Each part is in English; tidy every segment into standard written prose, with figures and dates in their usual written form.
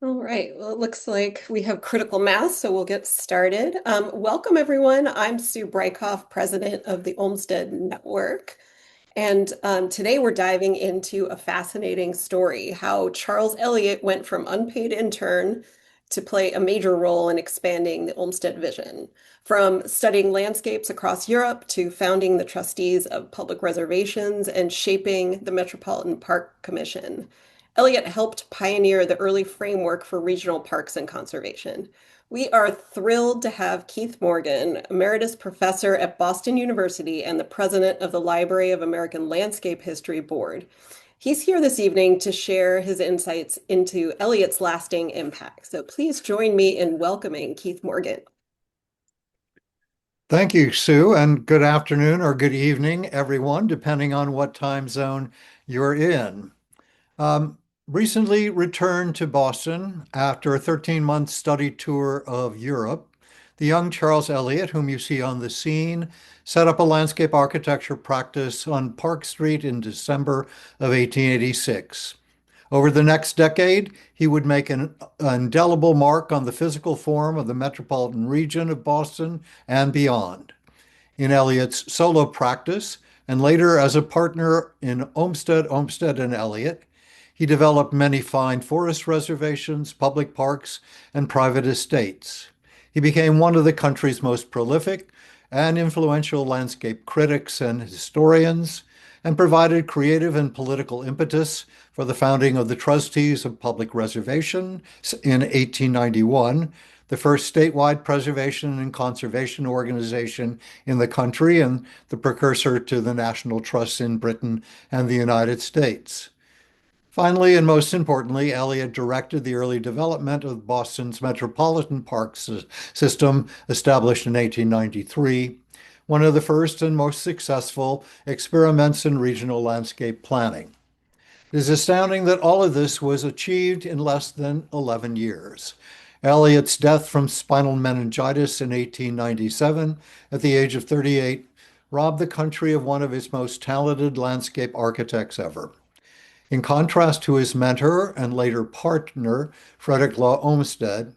All right, well, it looks like we have critical mass, so we'll get started. Welcome, everyone. I'm Sue Breikoff, president of the Olmsted Network. And today we're diving into a fascinating story, how Charles Eliot went from unpaid intern to play a major role in expanding the Olmsted vision, from studying landscapes across Europe to founding the Trustees of Public Reservations and shaping the Metropolitan Park Commission. Eliot helped pioneer the early framework for regional parks and conservation. We are thrilled to have Keith Morgan, Emeritus Professor at Boston University and the President of the Library of American Landscape History Board. He's here this evening to share his insights into Eliot's lasting impact. So please join me in welcoming Keith Morgan. Thank you, Sue, and good afternoon or good evening, everyone, depending on what time zone you're in. Um, Recently returned to Boston after a 13-month study tour of Europe, the young Charles Eliot, whom you see on the scene, set up a landscape architecture practice on Park Street in December of 1886. Over the next decade, he would make an indelible mark on the physical form of the metropolitan region of Boston and beyond. In Eliot's solo practice, and later as a partner in Olmsted and Eliot, he developed many fine forest reservations, public parks, and private estates. He became one of the country's most prolific and influential landscape critics and historians, and provided creative and political impetus for the founding of the Trustees of Public Reservations in 1891, the first statewide preservation and conservation organization in the country and the precursor to the National Trusts in Britain and the United States. Finally, and most importantly, Eliot directed the early development of Boston's Metropolitan Park System, established in 1893, one of the first and most successful experiments in regional landscape planning. It is astounding that all of this was achieved in less than 11 years. Eliot's death from spinal meningitis in 1897, at the age of 38, robbed the country of one of its most talented landscape architects ever. In contrast to his mentor and later partner, Frederick Law Olmsted,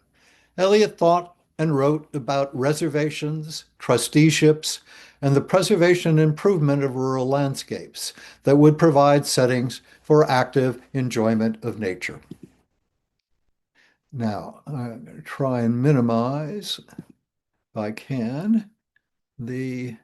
Eliot thought and wrote about reservations, trusteeships, and the preservation and improvement of rural landscapes that would provide settings for active enjoyment of nature. Now, I'm going to try and minimize, if I can, the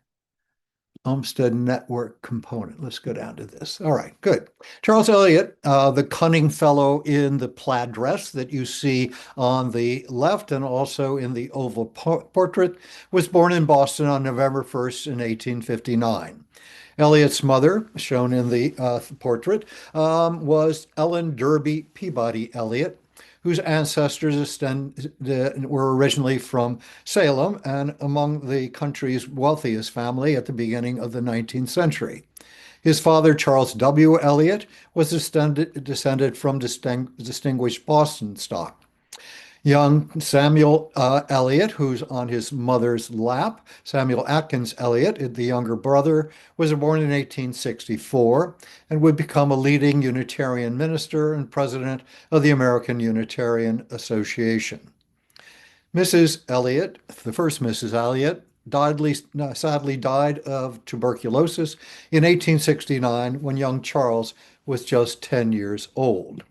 Olmsted Network component. Let's go down to this. All right, good. Charles Eliot, the cunning fellow in the plaid dress that you see on the left and also in the oval portrait, was born in Boston on November 1st in 1859. Eliot's mother, shown in the portrait, was Ellen Derby Peabody Eliot, whose ancestors were originally from Salem and among the country's wealthiest family at the beginning of the 19th century. His father, Charles W. Eliot, was descended from distinguished Boston stock. Young Samuel Eliot, who's on his mother's lap, Samuel Atkins Eliot, the younger brother, was born in 1864 and would become a leading Unitarian minister and president of the American Unitarian Association. Mrs. Eliot, the first Mrs. Eliot, sadly died of tuberculosis in 1869 when young Charles was just 10 years old.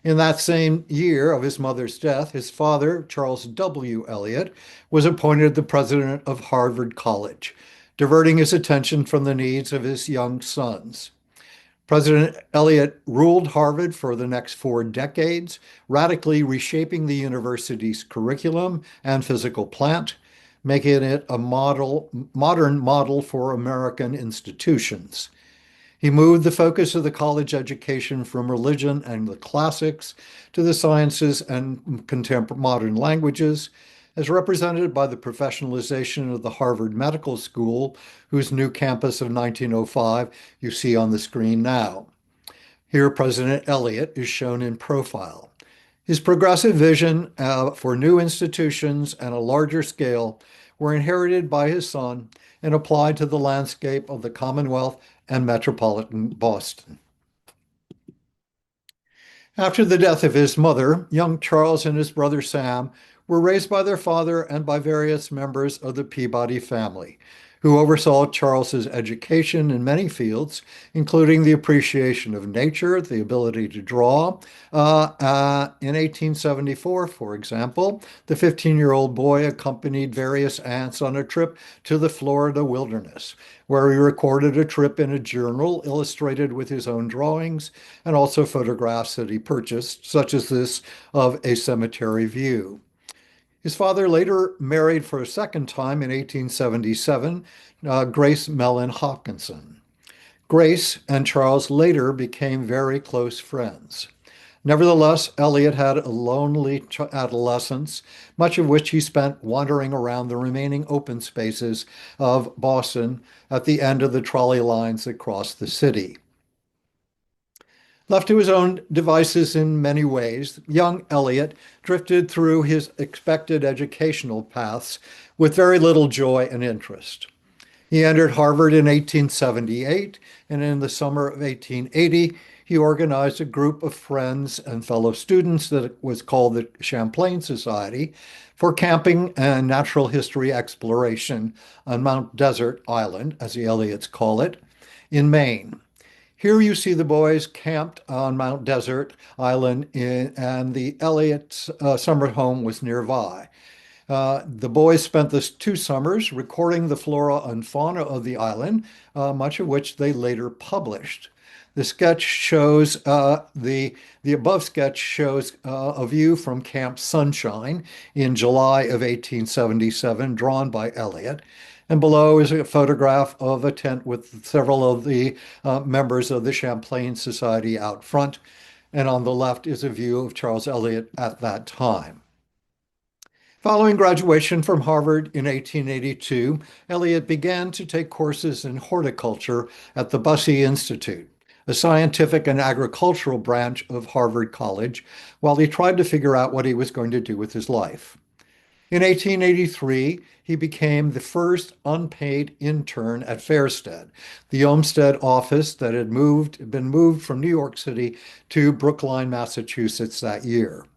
In that same year of his mother's death, his father, Charles W. Eliot, was appointed the president of Harvard College, diverting his attention from the needs of his young sons. President Eliot ruled Harvard for the next 4 decades, radically reshaping the university's curriculum and physical plant, making it a modern model for American institutions. He moved the focus of the college education from religion and the classics to the sciences and contemporary modern languages, as represented by the professionalization of the Harvard Medical School, whose new campus of 1905 you see on the screen now. Here, President Eliot is shown in profile. His progressive vision for new institutions and a larger scale were inherited by his son and applied to the landscape of the Commonwealth and metropolitan Boston. After the death of his mother, young Charles and his brother Sam were raised by their father and by various members of the Peabody family, who oversaw Charles's education in many fields, including the appreciation of nature, the ability to draw. In 1874, for example, the 15-year-old boy accompanied various aunts on a trip to the Florida wilderness, where he recorded a trip in a journal illustrated with his own drawings and also photographs that he purchased, such as this of a cemetery view. His father later married for a second time in 1877, Grace Mellon Hopkinson. Grace and Charles later became very close friends. Nevertheless, Eliot had a lonely adolescence, much of which he spent wandering around the remaining open spaces of Boston at the end of the trolley lines that crossed the city. Left to his own devices in many ways, young Eliot drifted through his expected educational paths with very little joy and interest. He entered Harvard in 1878, and in the summer of 1880, he organized a group of friends and fellow students that was called the Champlain Society for camping and natural history exploration on Mount Desert Island, as the Eliots call it, in Maine. Here you see the boys camped on Mount Desert Island, and the Eliot's summer home was nearby. The boys spent the 2 summers recording the flora and fauna of the island, much of which they later published. The sketch shows the above sketch shows a view from Camp Sunshine in July of 1877, drawn by Eliot. And below is a photograph of a tent with several of the members of the Champlain Society out front. And on the left is a view of Charles Eliot at that time. Following graduation from Harvard in 1882, Eliot began to take courses in horticulture at the Bussey Institute, a scientific and agricultural branch of Harvard College, while he tried to figure out what he was going to do with his life. In 1883, he became the first unpaid intern at Fairstead, the Olmsted office that had been moved from New York City to Brookline, Massachusetts that year.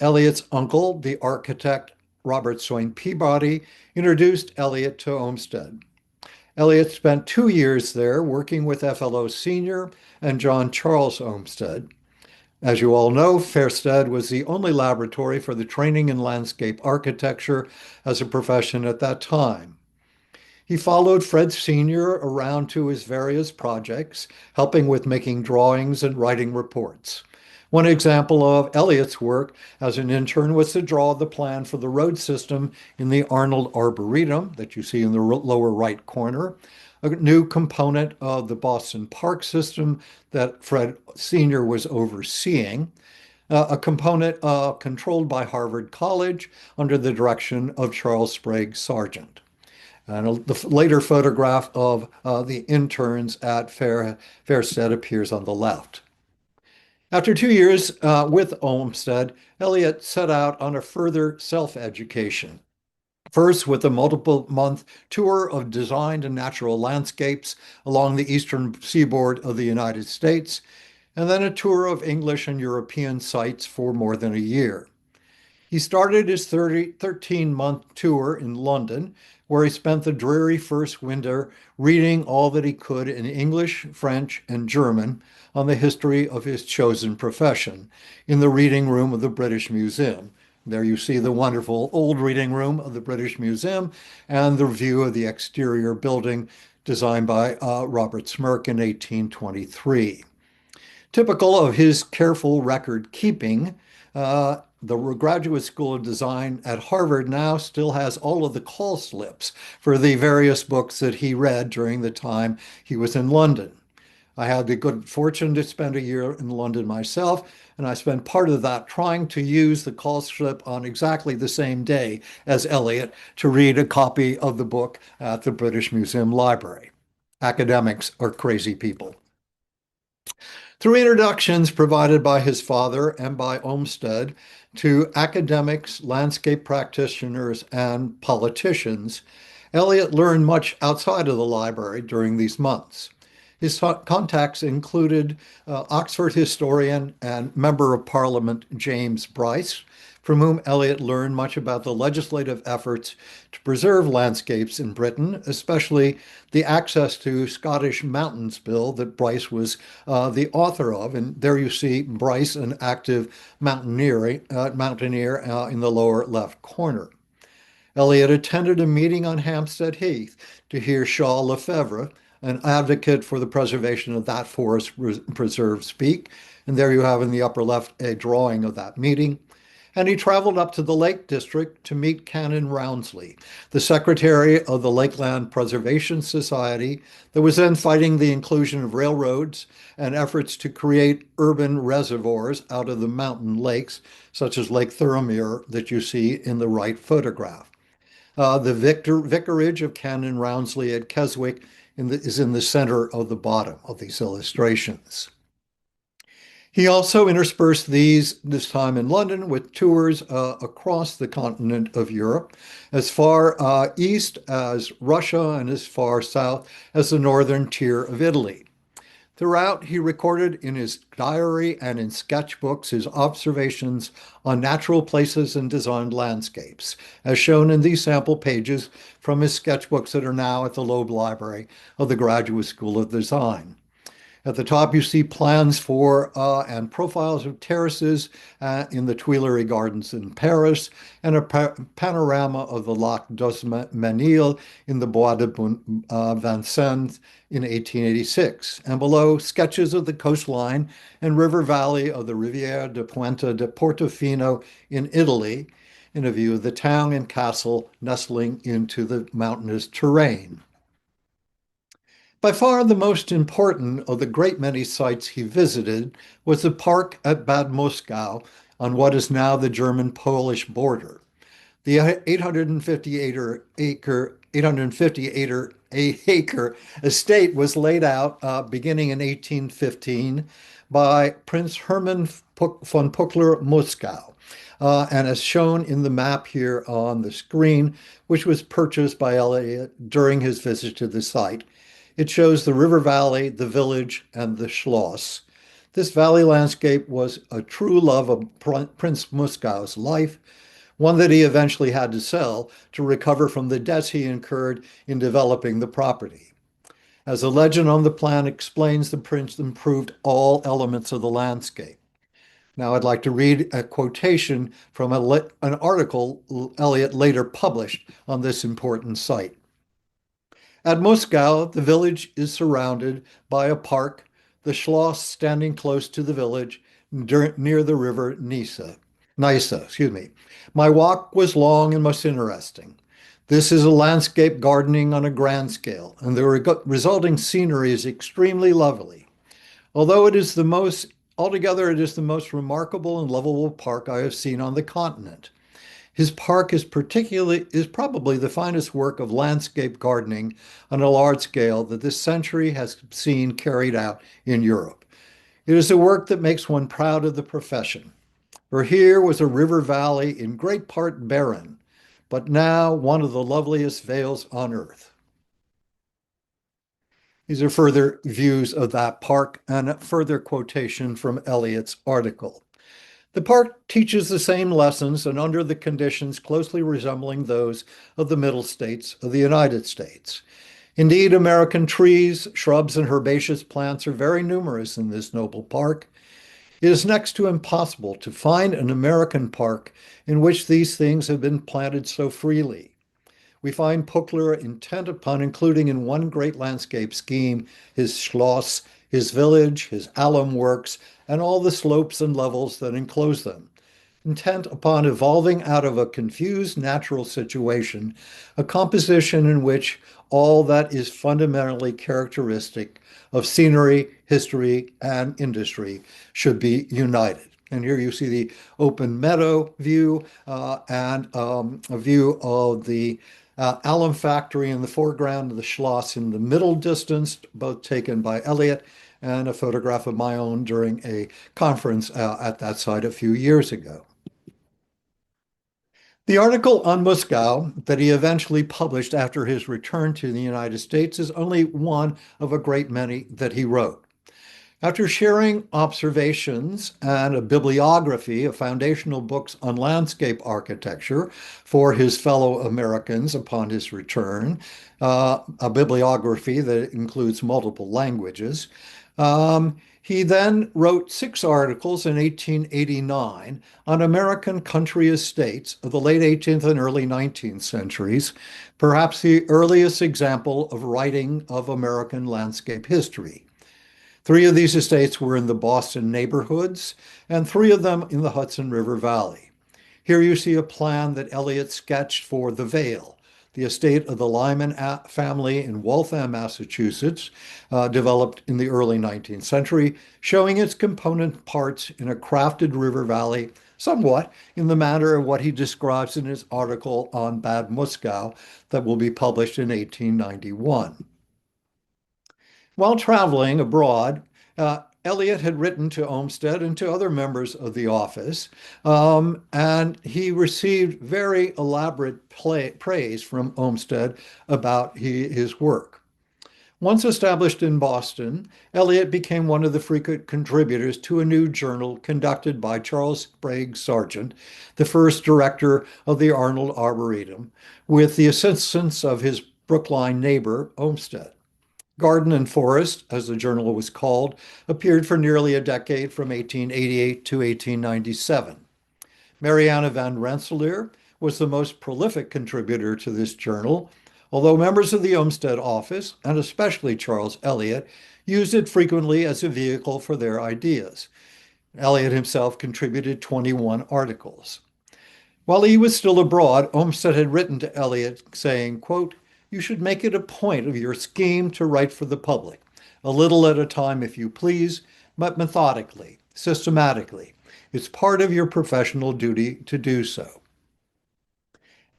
Eliot's uncle, the architect Robert Swain Peabody, introduced Eliot to Olmsted. Eliot spent 2 years there working with FLO Sr. and John Charles Olmsted. As you all know, Fairstead was the only laboratory for the training in landscape architecture as a profession at that time. He followed Fred Sr. around to his various projects, helping with making drawings and writing reports. One example of Eliot's work as an intern was to draw the plan for the road system in the Arnold Arboretum that you see in the lower right corner, a new component of the Boston Park system that Fred Sr. was overseeing, a component controlled by Harvard College under the direction of Charles Sprague Sargent. And the later photograph of the interns at Fairstead appears on the left. After 2 years with Olmsted, Eliot set out on a further self-education. First, with a multiple-month tour of designed and natural landscapes along the eastern seaboard of the United States, and then a tour of English and European sites for more than a year. He started his 13-month tour in London, where he spent the dreary first winter reading all that he could in English, French, and German on the history of his chosen profession in the reading room of the British Museum. There you see the wonderful old reading room of the British Museum and the view of the exterior building designed by Robert Smirke in 1823. Typical of his careful record keeping, the Graduate School of Design at Harvard now still has all of the call slips for the various books that he read during the time he was in London. I had the good fortune to spend a year in London myself, and I spent part of that trying to use the call slip on exactly the same day as Eliot to read a copy of the book at the British Museum Library. Academics are crazy people. Through introductions provided by his father and by Olmsted to academics, landscape practitioners, and politicians, Eliot learned much outside of the library during these months. His contacts included Oxford historian and Member of Parliament James Bryce, from whom Eliot learned much about the legislative efforts to preserve landscapes in Britain, especially the Access to Scottish Mountains Bill that Bryce was the author of. And there you see Bryce, an active mountaineer in the lower left corner. Eliot attended a meeting on Hampstead Heath to hear Shaw Lefevre, an advocate for the preservation of that forest preserve, speak. And there you have in the upper left a drawing of that meeting. And he traveled up to the Lake District to meet Canon Rounsley, the secretary of the Lakeland Preservation Society that was then fighting the inclusion of railroads and efforts to create urban reservoirs out of the mountain lakes, such as Lake Thirlmere that you see in the right photograph. The vicarage of Canon Rounsley at Keswick is in the center of the bottom of these illustrations. He also interspersed this time in London, with tours across the continent of Europe, as far east as Russia and as far south as the northern tier of Italy. Throughout, he recorded in his diary and in sketchbooks his observations on natural places and designed landscapes, as shown in these sample pages from his sketchbooks that are now at the Loeb Library of the Graduate School of Design. At the top, you see plans for and profiles of terraces in the Tuileries Gardens in Paris, and a panorama of the Lac d'Osmanil in the Bois de Vincennes in 1886. And below, sketches of the coastline and river valley of the Riviera de Puente de Portofino in Italy, in a view of the town and castle nestling into the mountainous terrain. By far the most important of the great many sites he visited was the park at Bad Muskau on what is now the German-Polish border. The 858-acre estate was laid out beginning in 1815 by Prince Hermann von Puckler-Muskau, and as shown in the map here on the screen, which was purchased by Eliot during his visit to the site. It shows the river valley, the village, and the Schloss. This valley landscape was a true love of Prince Muskau's life, one that he eventually had to sell to recover from the debts he incurred in developing the property. As the legend on the plan explains, the prince improved all elements of the landscape. Now I'd like to read a quotation from an article Eliot later published on this important site. At Muskau, the village is surrounded by a park, the Schloss standing close to the village near the river Nisa. My walk was long and most interesting. This is a landscape gardening on a grand scale, and the resulting scenery is extremely lovely. Although altogether it is the most remarkable and lovable park I have seen on the continent. His park is probably the finest work of landscape gardening on a large scale that this century has seen carried out in Europe. It is a work that makes one proud of the profession. For here was a river valley in great part barren, but now one of the loveliest vales on earth. These are further views of that park and a further quotation from Eliot's article. The park teaches the same lessons and under the conditions closely resembling those of the Middle States of the United States. Indeed, American trees, shrubs, and herbaceous plants are very numerous in this noble park. It is next to impossible to find an American park in which these things have been planted so freely. We find Puckler intent upon including in one great landscape scheme his Schloss, his village, his alum works, and all the slopes and levels that enclose them, intent upon evolving out of a confused natural situation a composition in which all that is fundamentally characteristic of scenery, history, and industry should be united. And here you see the open meadow view and a view of the alum factory in the foreground and the Schloss in the middle distance, both taken by Eliot, and a photograph of my own during a conference at that site a few years ago. The article on Muskau that he eventually published after his return to the United States is only one of a great many that he wrote. After sharing observations and a bibliography of foundational books on landscape architecture for his fellow Americans upon his return, a bibliography that includes multiple languages, he then wrote 6 articles in 1889 on American country estates of the late 18th and early 19th centuries, perhaps the earliest example of writing of American landscape history. 3 of these estates were in the Boston neighborhoods, and 3 of them in the Hudson River Valley. Here you see a plan that Eliot sketched for the Vale, the estate of the Lyman family in Waltham, Massachusetts, developed in the early 19th century, showing its component parts in a crafted river valley, somewhat in the manner of what he describes in his article on Bad Muskau that will be published in 1891. While traveling abroad, Eliot had written to Olmsted and to other members of the office, and he received very elaborate praise from Olmsted about his work. Once established in Boston, Eliot became one of the frequent contributors to a new journal conducted by Charles Sprague Sargent, the first director of the Arnold Arboretum, with the assistance of his Brookline neighbor, Olmsted. Garden and Forest, as the journal was called, appeared for nearly a decade from 1888 to 1897. Marianna van Rensselaer was the most prolific contributor to this journal, although members of the Olmsted office, and especially Charles Eliot, used it frequently as a vehicle for their ideas. Eliot himself contributed 21 articles. While he was still abroad, Olmsted had written to Eliot saying, quote, "You should make it a point of your scheme to write for the public, a little at a time if you please, but methodically, systematically. It's part of your professional duty to do so."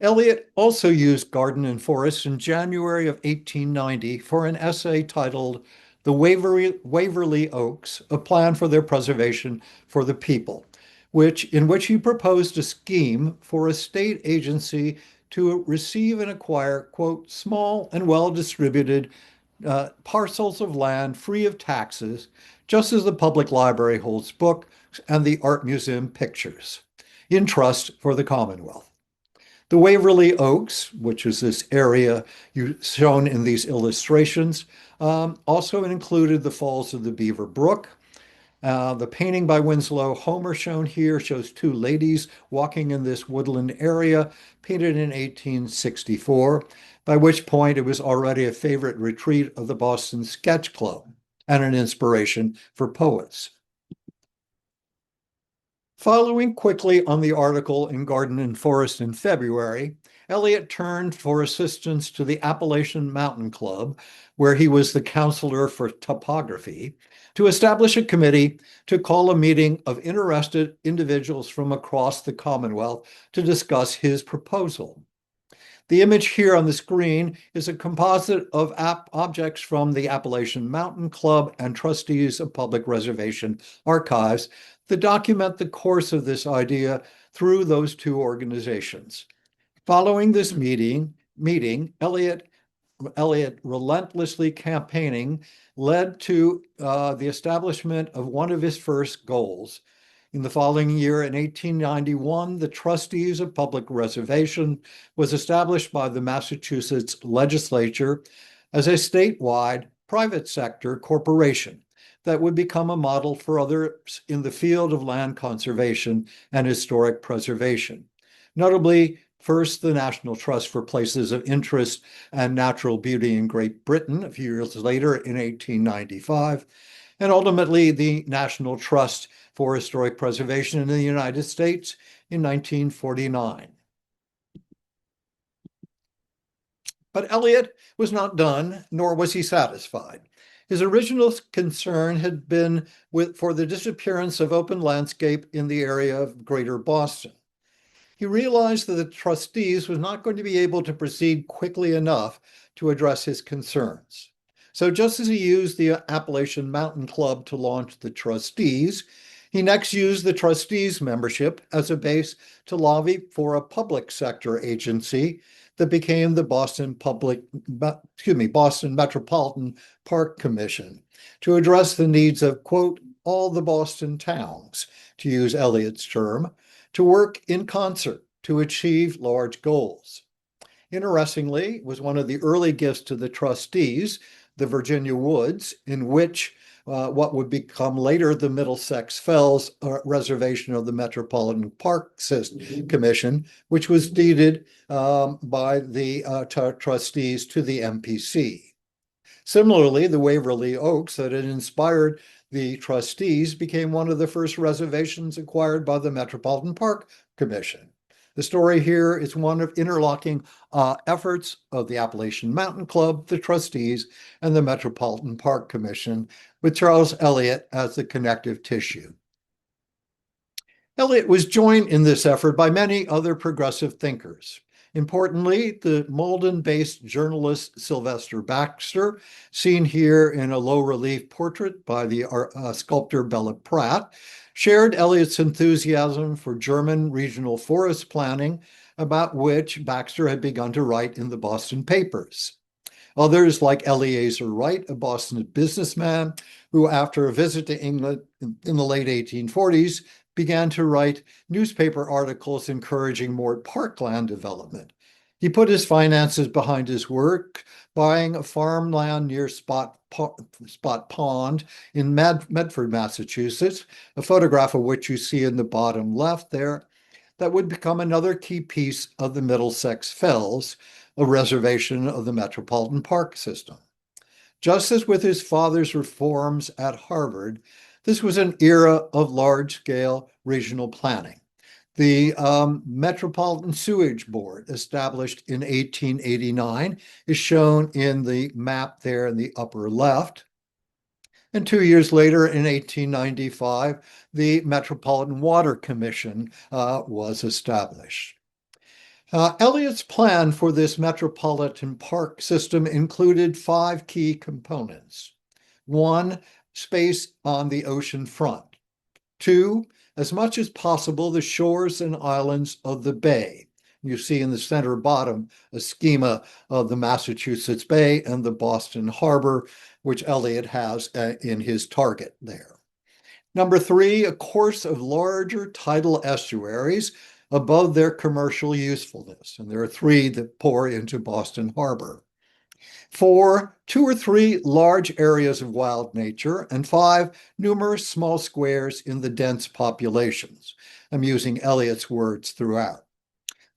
Eliot also used Garden and Forest in January of 1890 for an essay titled The Waverly Oaks, a plan for their preservation for the people, in which he proposed a scheme for a state agency to receive and acquire, quote, "small and well-distributed parcels of land free of taxes, just as the public library holds books and the art museum pictures, in trust for the Commonwealth." The Waverly Oaks, which is this area shown in these illustrations, also included the falls of the Beaver Brook. The painting by Winslow Homer shown here shows 2 ladies walking in this woodland area, painted in 1864, by which point it was already a favorite retreat of the Boston Sketch Club and an inspiration for poets. Following quickly on the article in Garden and Forest in February, Eliot turned for assistance to the Appalachian Mountain Club, where he was the counselor for topography, to establish a committee to call a meeting of interested individuals from across the Commonwealth to discuss his proposal. The image here on the screen is a composite of objects from the Appalachian Mountain Club and Trustees of Public Reservation archives that document the course of this idea through those 2 organizations. Following this meeting, Eliot relentlessly campaigning led to the establishment of one of his first goals. In the following year, in 1891, the Trustees of Public Reservation was established by the Massachusetts legislature as a statewide private sector corporation that would become a model for others in the field of land conservation and historic preservation. Notably, first, the National Trust for Places of Interest and Natural Beauty in Great Britain a few years later in 1895, and ultimately the National Trust for Historic Preservation in the United States in 1949. But Eliot was not done, nor was he satisfied. His original concern had been for the disappearance of open landscape in the area of Greater Boston. He realized that the trustees was not going to be able to proceed quickly enough to address his concerns. So just as he used the Appalachian Mountain Club to launch the trustees, He next used the trustees' membership as a base to lobby for a public sector agency that became the Boston Metropolitan Park Commission to address the needs of, quote, all the Boston towns, to use Eliot's term, to work in concert to achieve large goals. Interestingly, it was one of the early gifts to the trustees, the Virginia Woods, in which what would become later the Middlesex Fells Reservation of the Metropolitan Park Commission, which was deeded by the trustees to the MPC. Similarly, the Waverly Oaks that had inspired the trustees became one of the first reservations acquired by the Metropolitan Park Commission. The story here is one of interlocking efforts of the Appalachian Mountain Club, the trustees, and the Metropolitan Park Commission, with Charles Eliot as the connective tissue. Eliot was joined in this effort by many other progressive thinkers. Importantly, the Malden-based journalist Sylvester Baxter, seen here in a low-relief portrait by the sculptor Bella Pratt, shared Eliot's enthusiasm for German regional forest planning, about which Baxter had begun to write in the Boston papers. Others, like Eleazar Wright, a Boston businessman, who after a visit to England in the late 1840s, began to write newspaper articles encouraging more parkland development. He put his finances behind his work, buying a farmland near Spot Pond in Medford, Massachusetts, a photograph of which you see in the bottom left there, that would become another key piece of the Middlesex Fells, a reservation of the Metropolitan Park system. Just as with his father's reforms at Harvard, this was an era of large-scale regional planning. The Metropolitan Sewage Board, established in 1889, is shown in the map there in the upper left. And 2 years later, in 1895, the Metropolitan Water Commission was established. Eliot's plan for this Metropolitan Park system included 5 key components. 1, space on the ocean front. 2, as much as possible, the shores and islands of the bay. You see in the center bottom a schema of the Massachusetts Bay and the Boston Harbor, which Eliot has in his target there. Number 3, a course of larger tidal estuaries above their commercial usefulness. And there are 3 that pour into Boston Harbor. 4, 2 or 3 large areas of wild nature, and 5, numerous small squares in the dense populations. I'm using Eliot's words throughout.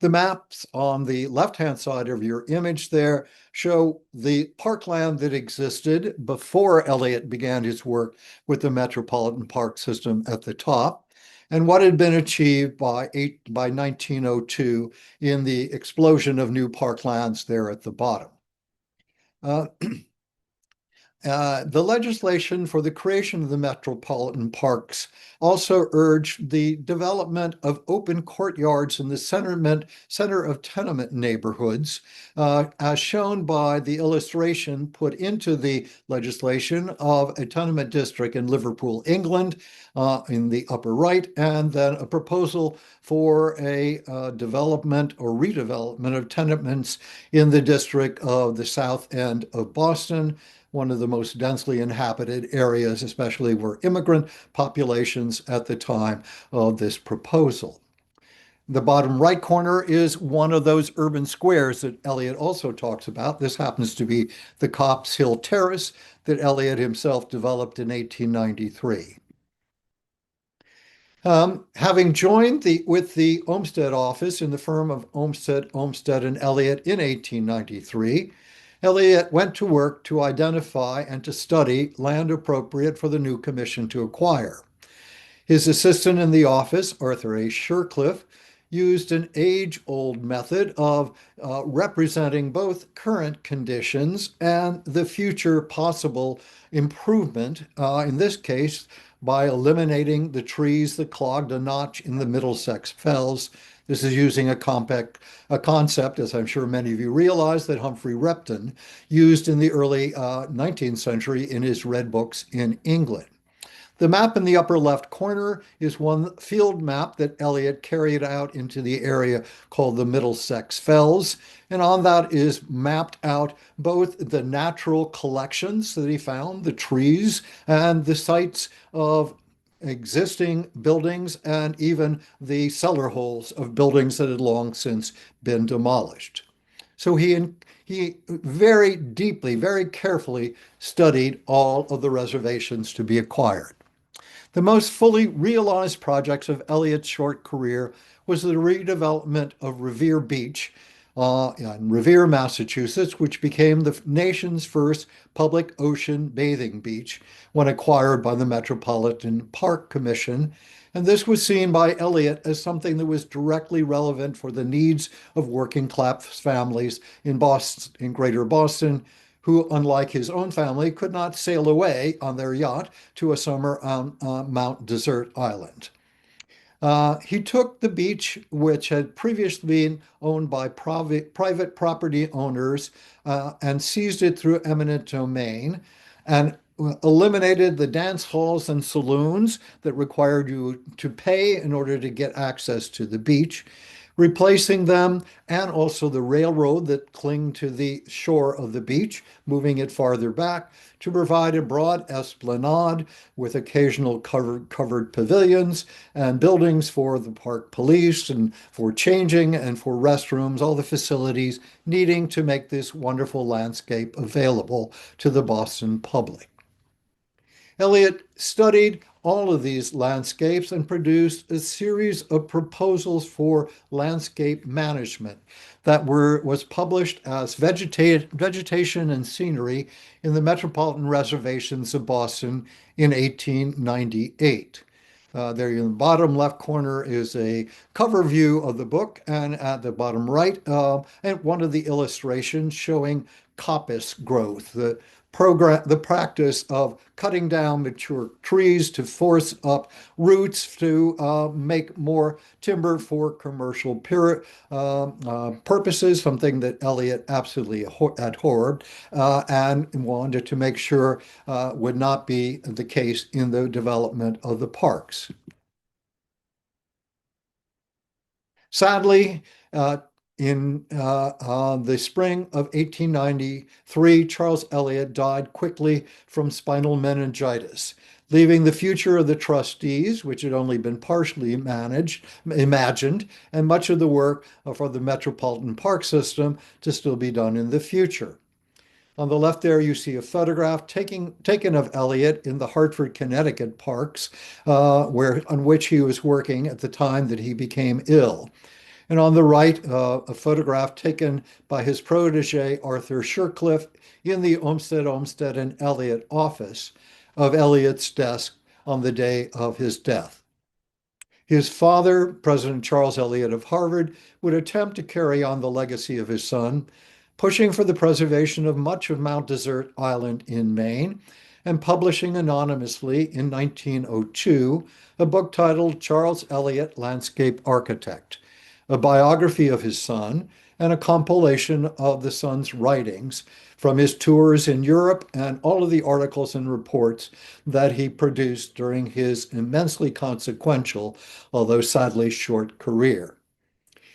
The maps on the left-hand side of your image there show the parkland that existed before Eliot began his work with the Metropolitan Park System at the top, and what had been achieved by 1902 in the explosion of new parklands there at the bottom. The legislation for the creation of the metropolitan parks also urged the development of open courtyards in the center of tenement neighborhoods, as shown by the illustration put into the legislation of a tenement district in Liverpool, England, in the upper right, and then a proposal for a development or redevelopment of tenements in the district of the South End of Boston, one of the most densely inhabited areas, especially were immigrant populations at the time of this proposal. The bottom right corner is one of those urban squares that Eliot also talks about. This happens to be the Copp's Hill Terrace that Eliot himself developed in 1893. Having joined with the Olmsted office in the firm of Olmsted and Eliot in 1893, Eliot went to work to identify and to study land appropriate for the new commission to acquire. His assistant in the office, Arthur A. Shercliffe, used an age-old method of representing both current conditions and the future possible improvement, in this case, by eliminating the trees that clogged a notch in the Middlesex Fells. This is using a concept, as I'm sure many of you realize, that Humphrey Repton used in the early 19th century in his red books in England. The map in the upper left corner is one field map that Eliot carried out into the area called the Middlesex Fells. And on that is mapped out both the natural collections that he found, the trees, and the sites of existing buildings and even the cellar holes of buildings that had long since been demolished. So he very deeply, very carefully studied all of the reservations to be acquired. The most fully realized projects of Eliot's short career was the redevelopment of Revere Beach in Revere, Massachusetts, which became the nation's first public ocean bathing beach when acquired by the Metropolitan Park Commission. And this was seen by Eliot as something that was directly relevant for the needs of working class families in Boston, in Greater Boston, who, unlike his own family, could not sail away on their yacht to a summer on Mount Desert Island. He took the beach, which had previously been owned by private property owners, and seized it through eminent domain, and eliminated the dance halls and saloons that required you to pay in order to get access to the beach, replacing them and also the railroad that clung to the shore of the beach, moving it farther back to provide a broad esplanade with occasional covered pavilions and buildings for the park police and for changing and for restrooms, all the facilities needing to make this wonderful landscape available to the Boston public. Eliot studied all of these landscapes and produced a series of proposals for landscape management that was published as Vegetation and Scenery in the Metropolitan Reservations of Boston in 1898. There in the bottom left corner is a cover view of the book, and at the bottom right, and one of the illustrations showing coppice growth, the practice of cutting down mature trees to force up roots to make more timber for commercial purposes, something that Eliot absolutely abhorred and wanted to make sure would not be the case in the development of the parks. Sadly, in the spring of 1893, Charles Eliot died quickly from spinal meningitis, leaving the future of the trustees, which had only been partially imagined, and much of the work for the Metropolitan Park System to still be done in the future. On the left there, you see a photograph taken of Eliot in the Hartford, Connecticut parks, on which he was working at the time that he became ill. And on the right, a photograph taken by his protege, Arthur Shercliffe, in the Olmsted and Eliot office of Eliot's desk on the day of his death. His father, President Charles Eliot of Harvard, would attempt to carry on the legacy of his son, pushing for the preservation of much of Mount Desert Island in Maine, and publishing anonymously in 1902 a book titled Charles Eliot, Landscape Architect, a biography of his son, and a compilation of the son's writings from his tours in Europe and all of the articles and reports that he produced during his immensely consequential, although sadly short career.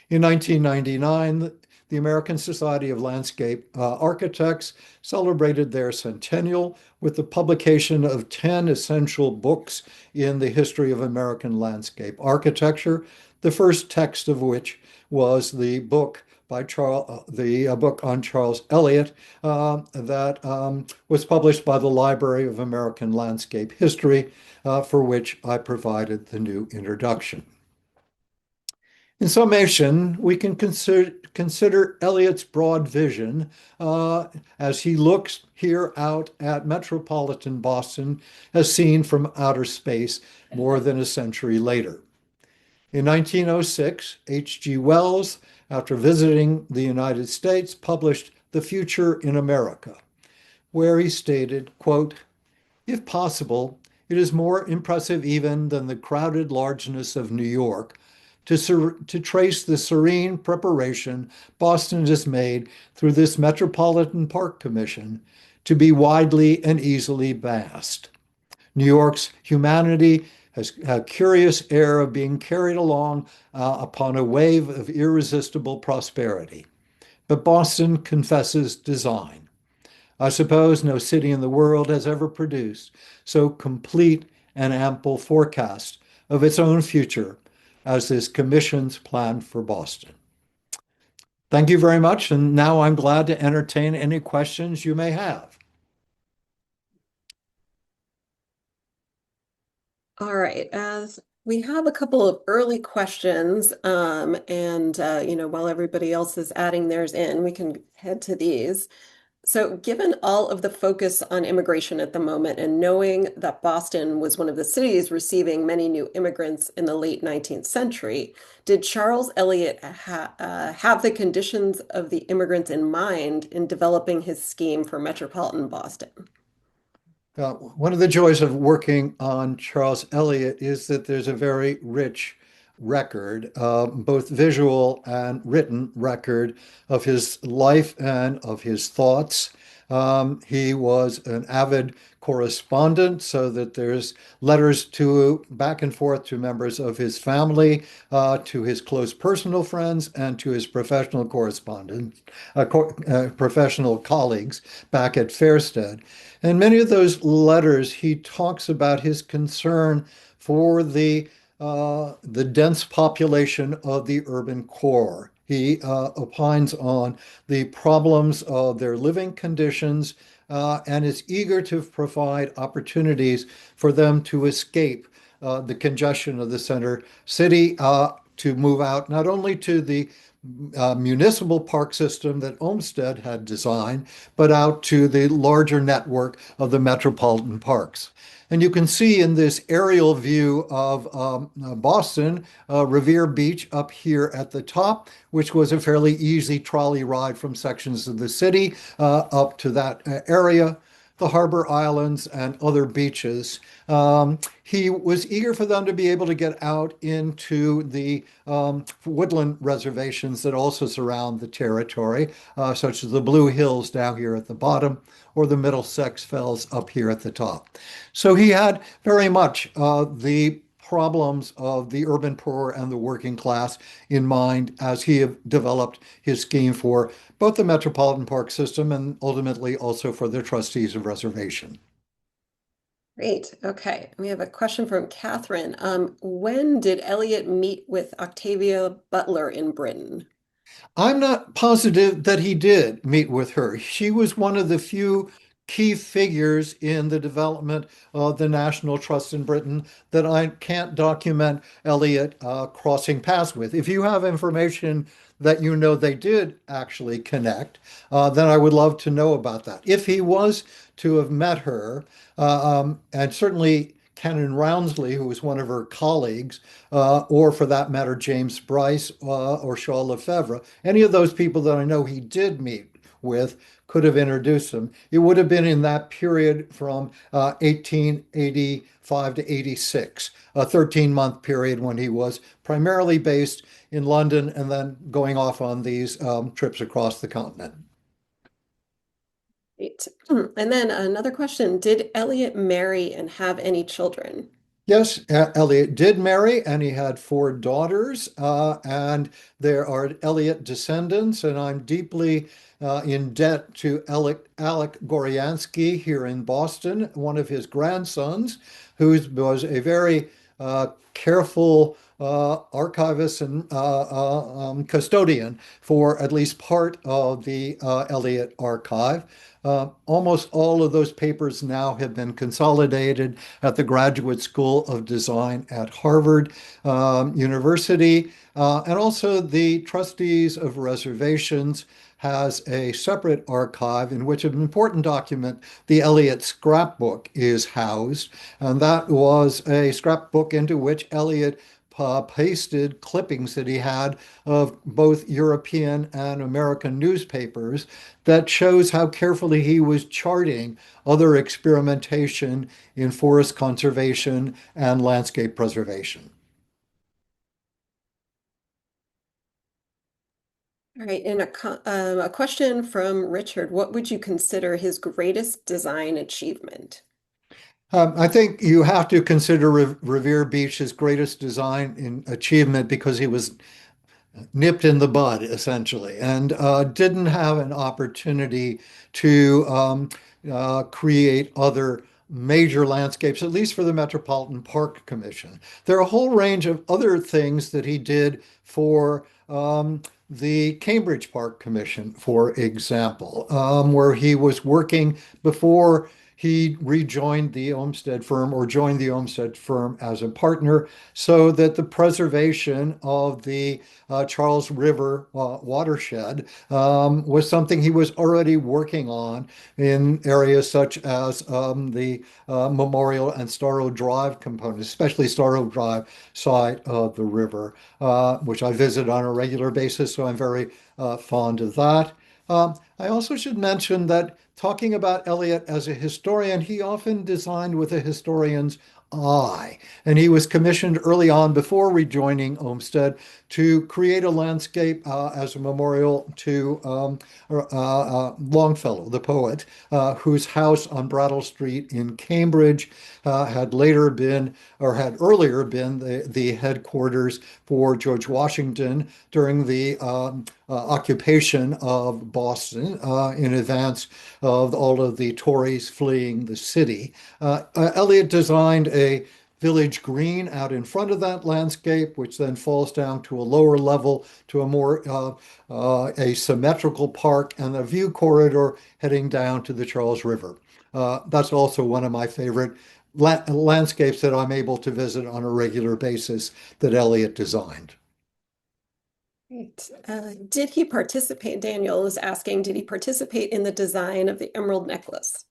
In 1999, the American Society of Landscape Architects celebrated their centennial with the publication of 10 essential books in the history of American landscape architecture, the first text of which was the book by the book on Charles Eliot that was published by the Library of American Landscape History, for which I provided the new introduction. In summation, we can consider Eliot's broad vision as he looks here out at metropolitan Boston as seen from outer space more than a century later. In 1906, H.G. Wells, after visiting the United States, published The Future in America, where he stated, quote, "If possible, it is more impressive even than the crowded largeness of New York to trace the serene preparation Boston has made through this Metropolitan Park Commission to be widely and easily vast. New York's humanity has a curious air of being carried along upon a wave of irresistible prosperity. But Boston confesses design. I suppose no city in the world has ever produced so complete and ample forecast of its own future as this commission's plan for Boston. Thank you very much, and now I'm glad to entertain any questions you may have. All right, as we have a couple of early questions, and while everybody else is adding theirs in, we can head to these. So, given all of the focus on immigration at the moment, and knowing that Boston was one of the cities receiving many new immigrants in the late 19th century, did Charles Eliot have the conditions of the immigrants in mind in developing his scheme for metropolitan Boston? One of the joys of working on Charles Eliot is that there's a very rich record, both visual and written record of his life and of his thoughts. He was an avid correspondent, so that there's letters to back and forth to members of his family, to his close personal friends, and to his professional correspondents, professional colleagues back at Fairstead. And many of those letters, he talks about his concern for the dense population of the urban core. He opines on the problems of their living conditions and is eager to provide opportunities for them to escape the congestion of the center city, to move out not only to the municipal park system that Olmsted had designed, but out to the larger network of the metropolitan parks. And you can see in this aerial view of Boston, Revere Beach up here at the top, which was a fairly easy trolley ride from sections of the city up to that area, the harbor islands and other beaches. He was eager for them to be able to get out into the woodland reservations that also surround the territory, such as the Blue Hills down here at the bottom or the Middlesex Fells up here at the top. So he had very much the problems of the urban poor and the working class in mind as he developed his scheme for both the Metropolitan Park System and ultimately also for the Trustees of Reservation. Great. Okay. We have a question from Catherine. When did Eliot meet with Octavia Butler in Britain? I'm not positive that he did meet with her. She was one of the few key figures in the development of the National Trust in Britain that I can't document Eliot crossing paths with. If you have information that you know they did actually connect, then I would love to know about that. If he was to have met her, and certainly Canon Rounsley, who was one of her colleagues, or for that matter, James Bryce or Shaw Lefebvre, any of those people that I know he did meet with could have introduced him. It would have been in that period from 1885 to 86, a 13-month period when he was primarily based in London and then going off on these trips across the continent. Great. And then another question, did Eliot marry and have any children? Yes, Eliot did marry, and he had four daughters, and there are Eliot descendants, and I'm deeply in debt to Alec Goryansky here in Boston, one of his grandsons, who was a very careful archivist and custodian for at least part of the Eliot archive. Almost all of those papers now have been consolidated at the Graduate School of Design at Harvard University. And also the Trustees of Reservations has a separate archive in which an important document, the Eliot scrapbook, is housed. And that was a scrapbook into which Eliot pasted clippings that he had of both European and American newspapers that shows how carefully he was charting other experimentation in forest conservation and landscape preservation. All right, and a question from Richard. What would you consider his greatest design achievement? I think you have to consider Revere Beach his greatest design in achievement because he was nipped in the bud, essentially, and didn't have an opportunity to create other major landscapes, at least for the Metropolitan Park Commission. There are a whole range of other things that he did for the Cambridge Park Commission, for example, where he was working before he rejoined the Olmsted firm or joined the Olmsted firm as a partner so that the preservation of the Charles River watershed was something he was already working on in areas such as the Memorial and Storrow Drive components, especially Storrow Drive side of the river, which I visit on a regular basis, so I'm very fond of that. I also should mention that talking about Eliot as a historian, he often designed with a historian's eye. And he was commissioned early on before rejoining Olmsted to create a landscape as a memorial to Longfellow, the poet, whose house on Brattle Street in Cambridge had later been, or had earlier been, the headquarters for George Washington during the occupation of Boston in advance of all of the Tories fleeing the city. Eliot designed a village green out in front of that landscape, which then falls down to a lower level to a more asymmetrical park and a view corridor heading down to the Charles River. That's also one of my favorite landscapes that I'm able to visit on a regular basis that Eliot designed. Right. Did he participate? Daniel is asking, did he participate in the design of the Emerald Necklace?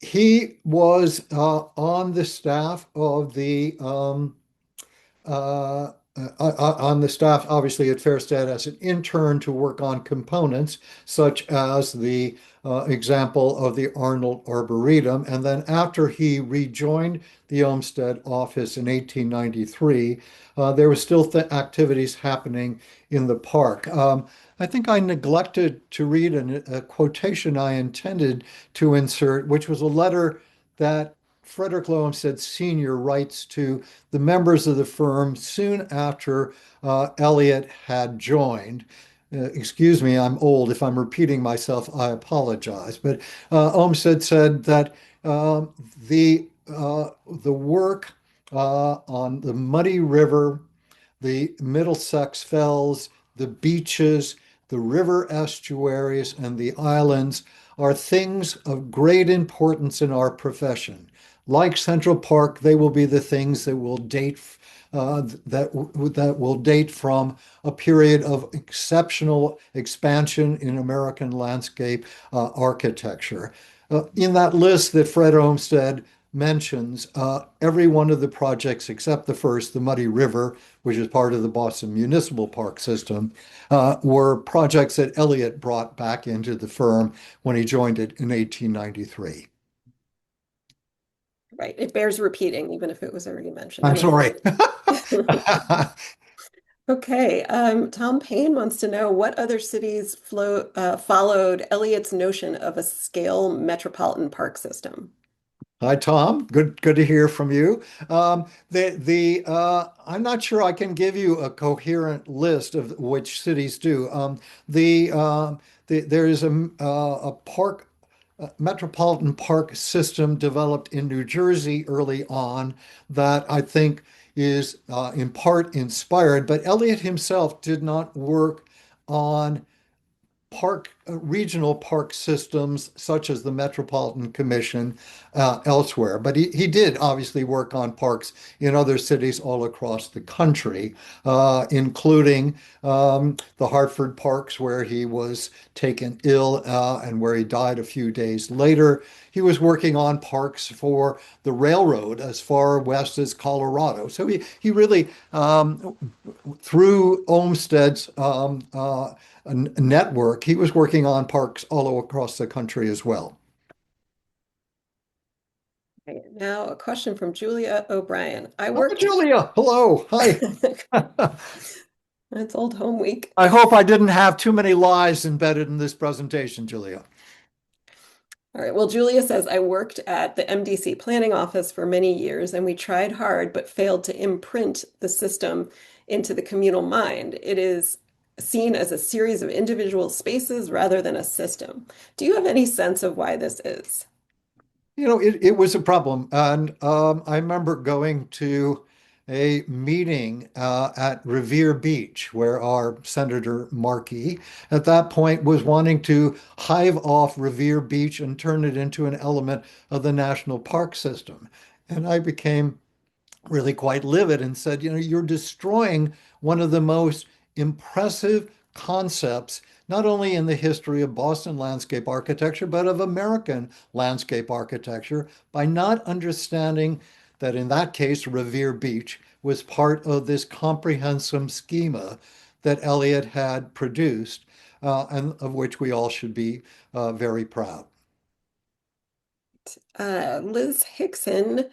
He was on the staff of the on the staff, obviously at Fairstead as an intern to work on components such as the example of the Arnold Arboretum. And then after he rejoined the Olmsted office in 1893, there were still th activities happening in the park. I think I neglected to read a quotation I intended to insert, which was a letter that Frederick Law Olmsted Sr. writes to the members of the firm soon after Eliot had joined. Excuse me, I'm old. If I'm repeating myself, I apologize. But Olmsted said that uh, the work on the Muddy River, the Middlesex Fells, the beaches, the river estuaries, and the islands are things of great importance in our profession. Like Central Park, they will be the things that will date that will date from a period of exceptional expansion in American landscape architecture. In that list that Fred Olmsted mentions, every one of the projects except the first, the Muddy River, which is part of the Boston Municipal Park system, were projects that Eliot brought back into the firm when he joined it in 1893. Right. It bears repeating, even if it was already mentioned. I'm I'm sorry. afraid. Okay. Tom Payne wants to know what other cities followed Eliot's notion of a scale metropolitan park system. Hi, Tom. Good to hear from you. I'm not sure I can give you a coherent list of which cities do. There is a park metropolitan park system developed in New Jersey early on that I think is in part inspired, but Eliot himself did not work on regional park systems such as the Metropolitan Commission elsewhere. But he did obviously work on parks in other cities all across the country, including the Hartford parks where he was taken ill and where he died a few days later. He was working on parks for the railroad as far west as Colorado. So he really, through Olmsted's network, he was working on parks all across the country as well. Okay, now a question from Julia O'Brien. I Oh, worked, Julia, hello. Hi. it's Old Home Week. I hope I didn't have too many lies embedded in this presentation, Julia. All right. Well, Julia says, I worked at the MDC planning office for many years, and we tried hard but failed to imprint the system into the communal mind. It is seen as a series of individual spaces rather than a system. Do you have any sense of why this is? It was a problem. And I remember going to a meeting at Revere Beach where our Senator Markey at that point was wanting to hive off Revere Beach and turn it into an element of the national park system. And I became really quite livid and said, you're destroying one of the most impressive concepts, not only in the history of Boston landscape architecture, but of American landscape architecture by not understanding that in that case, Revere Beach was part of this comprehensive schema that Eliot had produced, and of which we all should be very proud. Liz Hickson,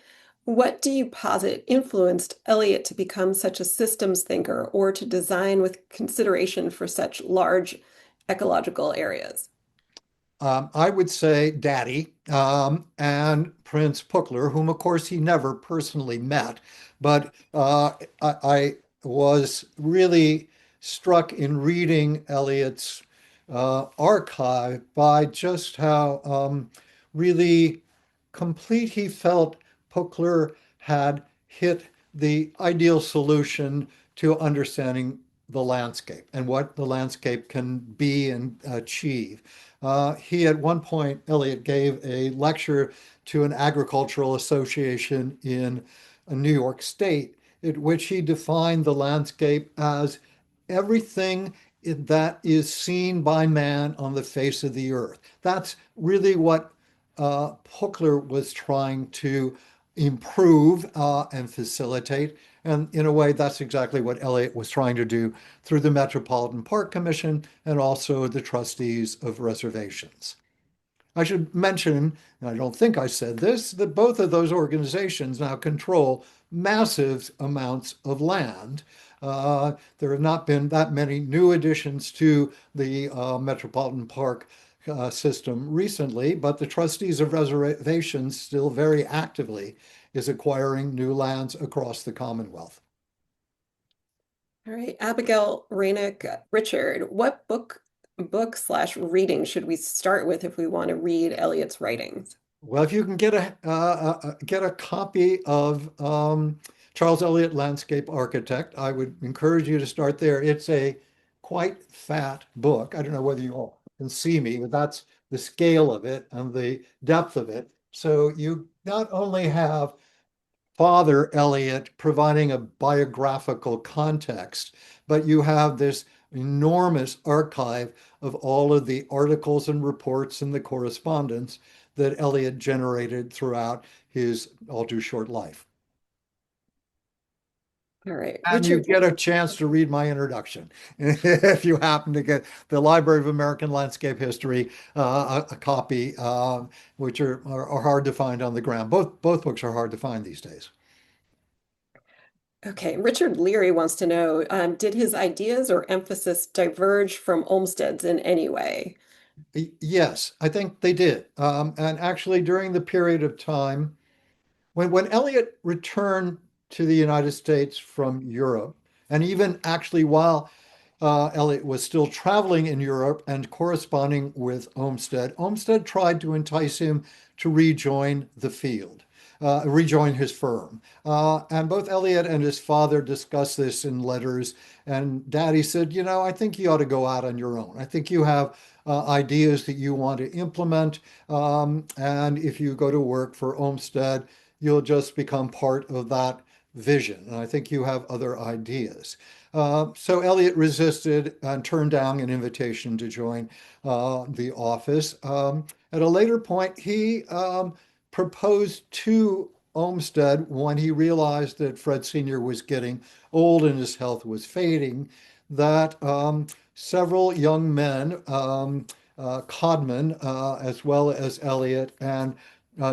what do you posit influenced Eliot to become such a systems thinker or to design with consideration for such large ecological areas? I would say Daddy and Prince Puckler, whom, of course, he never personally met. But I was really struck in reading Eliot's archive by just how really complete he felt Puckler had hit the ideal solution to understanding the landscape and what the landscape can be and achieve. He at one point, Eliot gave a lecture to an agricultural association in New York State, in which he defined the landscape as everything that is seen by man on the face of the earth. That's really what Puckler was trying to improve and facilitate. And in a way, that's exactly what Eliot was trying to do through the Metropolitan Park Commission and also the Trustees of Reservations. I should mention, and I don't think I said this, that both of those organizations now control massive amounts of land. There have not been that many new additions to the Metropolitan Park system recently, but the Trustees of Reservations still very actively is acquiring new lands across the Commonwealth. All right, Abigail Rainick, Richard, what book slash reading should we start with if we want to read Eliot's writings? Well, if you can get a copy of Charles Eliot, Landscape Architect, I would encourage you to start there. It's a quite fat book. I don't know whether you all can see me, but that's the scale of it and the depth of it. So you not only have Father Eliot providing a biographical context, but you have this enormous archive of all of the articles and reports and the correspondence that Eliot generated throughout his all too short life. All right, And you Richard. get a chance to read my introduction. If you happen to get the Library of American Landscape History, a copy, which are hard to find on the ground. Both books are hard to find these days. Okay, Richard Leary wants to know, did his ideas or emphasis diverge from Olmsted's in any way? Yes, I think they did. And actually, during the period of time when Eliot returned to the United States from Europe, and even actually while Eliot was still traveling in Europe and corresponding with Olmsted, Olmsted tried to entice him to rejoin the field, rejoin his firm. And both Eliot and his father discussed this in letters. And Daddy said, I think you ought to go out on your own. I think you have ideas that you want to implement. And if you go to work for Olmsted, you'll just become part of that vision. And I think you have other ideas. So Eliot resisted and turned down an invitation to join the office. At a later point, he proposed to Olmsted when he realized that Fred Sr. was getting old and his health was fading, that several young men, Codman, as well as Eliot, and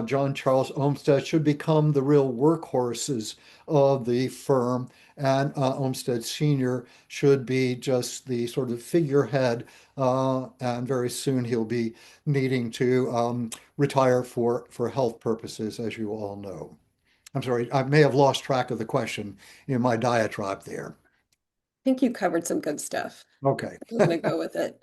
John Charles Olmsted should become the real workhorses of the firm, and Olmsted Sr. should be just the sort of figurehead, and very soon he'll be needing to retire for health purposes, as you all know. I'm sorry, I may have lost track of the question in my diatribe there. think you covered some good stuff. Okay. I'm going to go with it.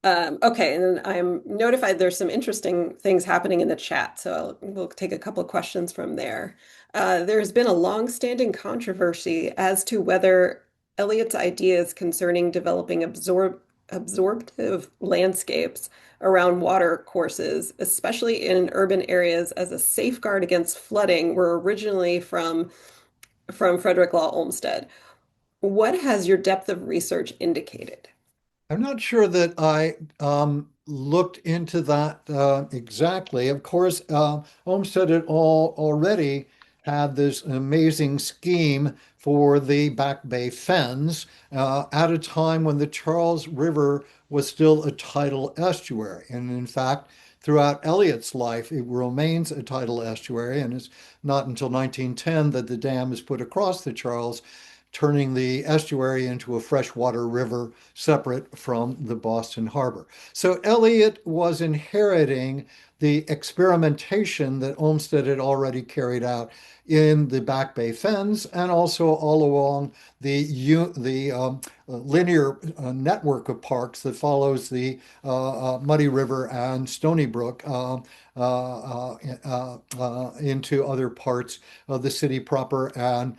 Okay, and then I'm notified there's some interesting things happening in the chat, so we'll take a couple of questions from there. There's been a long-standing controversy as to whether Eliot's ideas concerning developing absorptive landscapes around water courses, especially in urban areas as a safeguard against flooding, were originally from Frederick Law Olmsted. What has your depth of research indicated? I'm not sure that I looked into that exactly. Of course, Olmsted had already had this amazing scheme for the Back Bay Fens at a time when the Charles River was still a tidal estuary. And in fact, throughout Eliot's life, it remains a tidal estuary. And it's not until 1910 that the dam is put across the Charles, turning the estuary into a freshwater river separate from the Boston Harbor. So Eliot was inheriting the experimentation that Olmsted had already carried out in the Back Bay Fens and also all along the linear network of parks that follows the Muddy River and Stony Brook into other parts of the city proper and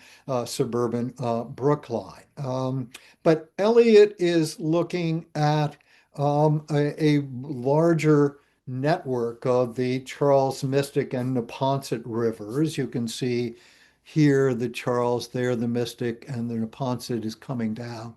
suburban Brookline. But Eliot is looking at a larger network of the Charles, Mystic, and Neponset rivers. You can see here the Charles, there the Mystic, and the Neponset is coming down.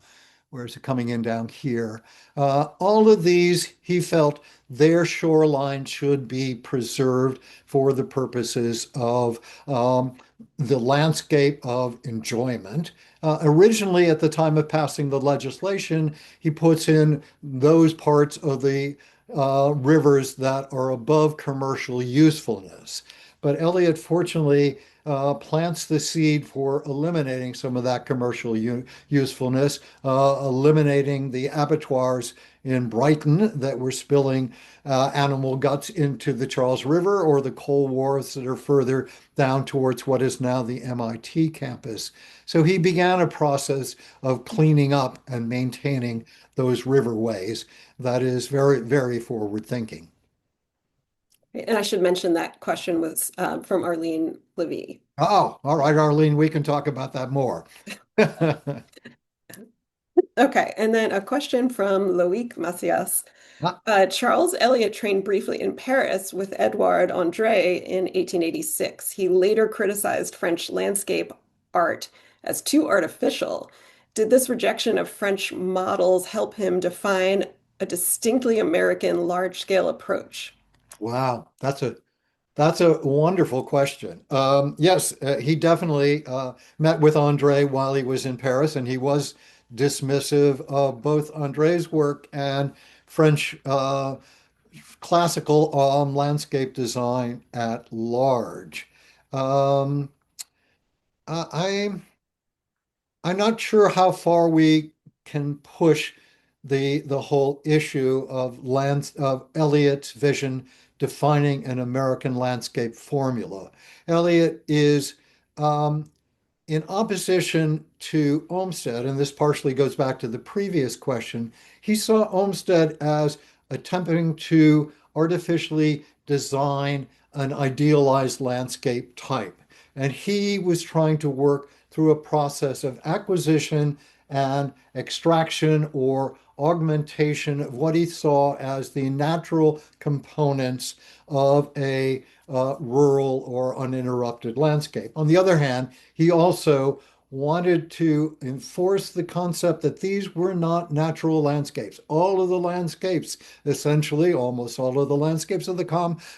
Where's it coming in down here? All of these, he felt their shoreline should be preserved for the purposes of the landscape of enjoyment. Originally, at the time of passing the legislation, he puts in those parts of the rivers that are above commercial usefulness. But Eliot, fortunately, plants the seed for eliminating some of that commercial usefulness, eliminating the abattoirs in Brighton that were spilling animal guts into the Charles River, or the coal wharves that are further down towards what is now the MIT campus. So he began a process of cleaning up and maintaining those riverways that is very, very forward thinking. And I should mention that question was from Arlene Levy. Oh, all right, Arlene, we can talk about that more. Okay, and then a question from Loic Macias. Charles Eliot trained briefly in Paris with Edouard André in 1886. He later criticized French landscape art as too artificial. Did this rejection of French models help him define a distinctly American large-scale approach? Wow, that's a wonderful question. Yes, he definitely met with Andre while he was in Paris, and he was dismissive of both Andre's work and French classical landscape design at large. Um, I, I'm not sure how far we can push the whole issue of Eliot's vision defining an American landscape formula. Eliot is in opposition to Olmsted, and this partially goes back to the previous question. He saw Olmsted as attempting to artificially design an idealized landscape type. And he was trying to work through a process of acquisition and extraction or augmentation of what he saw as the natural components of a rural or uninterrupted landscape. On the other hand, he also wanted to enforce the concept that these were not natural landscapes. All of the landscapes, essentially, almost all of the landscapes of the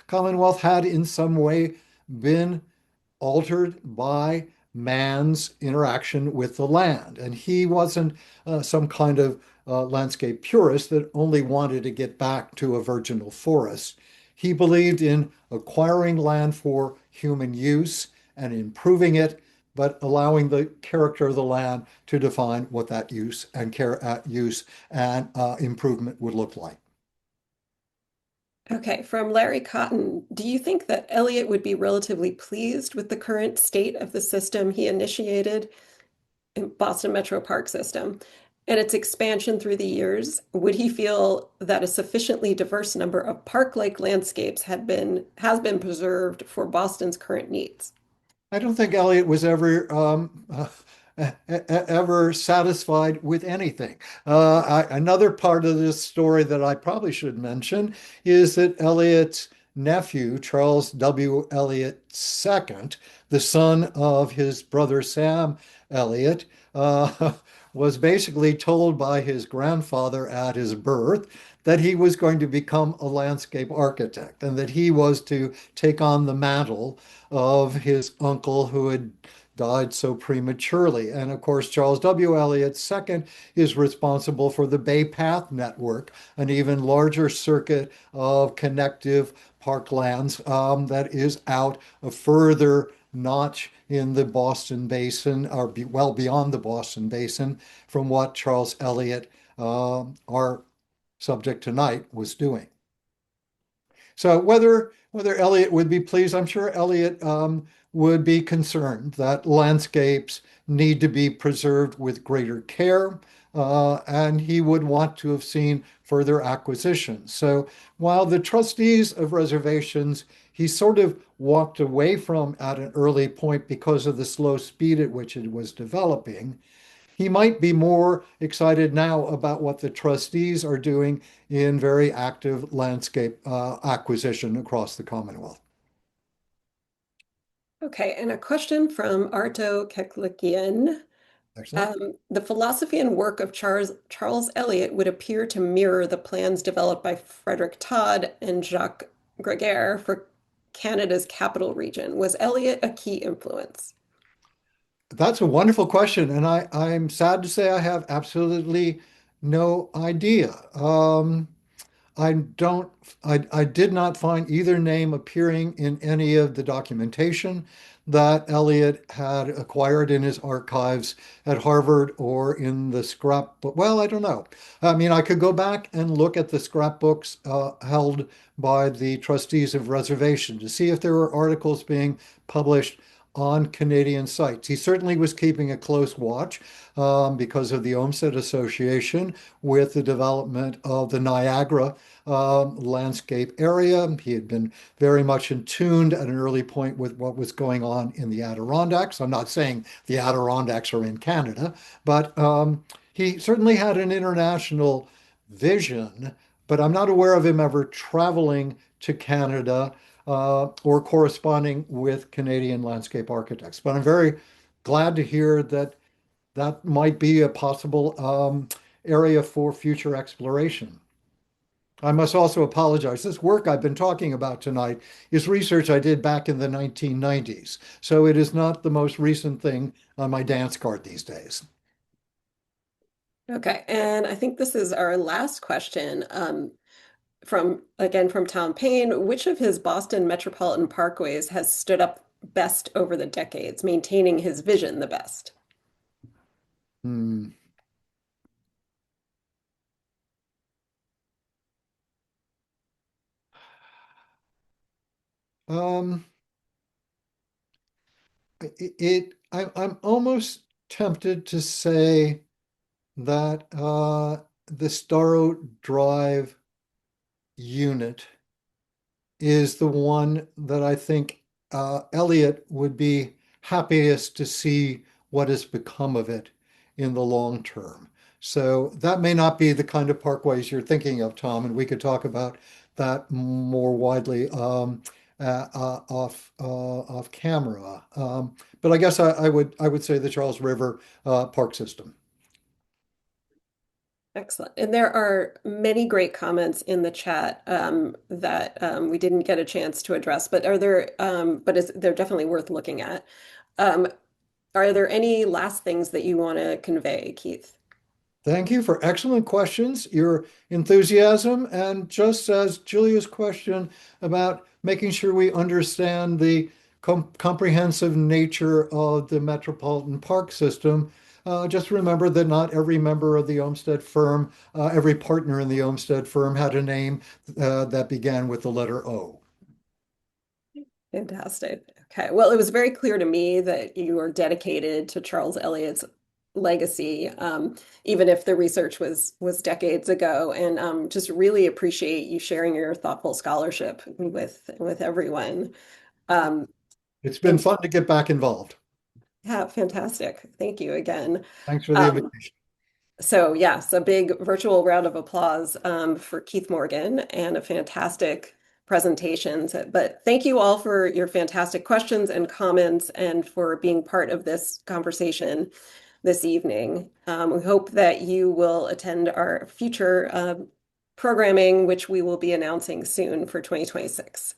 Commonwealth had in some way been altered by man's interaction with the land. And he wasn't some kind of landscape purist that only wanted to get back to a virginal forest. He believed in acquiring land for human use and improving it, but allowing the character of the land to define what that use and improvement would look like. Okay, from Larry Cotton, do you think that Eliot would be relatively pleased with the current state of the system he initiated in Boston Metro Park system and its expansion through the years? Would he feel that a sufficiently diverse number of park-like landscapes has been preserved for Boston's current needs? I don't think Eliot was ever satisfied with anything. Another part of this story that I probably should mention is that Eliot's nephew, Charles W. Eliot II, the son of his brother Sam Eliot, was basically told by his grandfather at his birth that he was going to become a landscape architect and that he was to take on the mantle of his uncle who had died so prematurely. And of course, Charles W. Eliot II is responsible for the Bay Path Network, an even larger circuit of connective parklands that is out a further notch in the Boston Basin, or well beyond the Boston Basin, from what Charles Eliot, our subject tonight, was doing. So whether Eliot would be pleased, I'm sure Eliot would be concerned that landscapes need to be preserved with greater care, and he would want to have seen further acquisitions. So while the trustees of reservations he sort of walked away from at an early point because of the slow speed at which it was developing, he might be more excited now about what the trustees are doing in very active landscape acquisition across the Commonwealth. Okay, and a question from Arto Keklikian. Excellent. The philosophy and work of Charles Eliot would appear to mirror the plans developed by Frederick Todd and Jacques Gregaire for Canada's capital region. Was Eliot a key influence? That's a wonderful question, and I'm sad to say I have absolutely no idea. I don't, I did not find either name appearing in any of the documentation that Eliot had acquired in his archives at Harvard or in the scrapbook. Well, I don't know. I mean, I could go back and look at the scrapbooks held by the trustees of reservation to see if there were articles being published on Canadian sites. He certainly was keeping a close watch because of the Olmsted Association with the development of the Niagara landscape area. He had been very much in tune at an early point with what was going on in the Adirondacks. I'm not saying the Adirondacks are in Canada, but he certainly had an international vision, but I'm not aware of him ever traveling to Canada or corresponding with Canadian landscape architects. But I'm very glad to hear that that might be a possible area for future exploration. I must also apologize. This work I've been talking about tonight is research I did back in the 1990s. So it is not the most recent thing on my dance card these days. Okay, and I think this is our last question from Tom Payne. Which of his Boston Metropolitan Parkways has stood up best over the decades, maintaining his vision the best? Hmm. Um, I'm almost tempted to say that the Starro Drive unit is the one that I think Eliot would be happiest to see what has become of it in the long term. So that may not be the kind of parkways you're thinking of, Tom, and we could talk about that more widely off camera. But I guess I would say the Charles River Park System. Excellent. And there are many great comments in the chat that we didn't get a chance to address, but they're definitely worth looking at. Um, are there any last things that you want to convey, Keith? Thank you for excellent questions, your enthusiasm, and just as Julia's question about making sure we understand the comprehensive nature of the Metropolitan Park system. Just remember that not every member of the Olmsted firm, every partner in the Olmsted firm had a name that began with the letter O. Fantastic. Okay. Well, it was very clear to me that you are dedicated to Charles Eliot's legacy, even if the research was decades ago, and just really appreciate you sharing your thoughtful scholarship with everyone. Um, It's been and fun to get back involved. yeah, fantastic. Thank you again. Thanks for the Um, invitation. So yes, a big virtual round of applause for Keith Morgan and a fantastic presentation. But thank you all for your fantastic questions and comments and for being part of this conversation this evening. We hope that you will attend our future programming, which we will be announcing soon for 2026.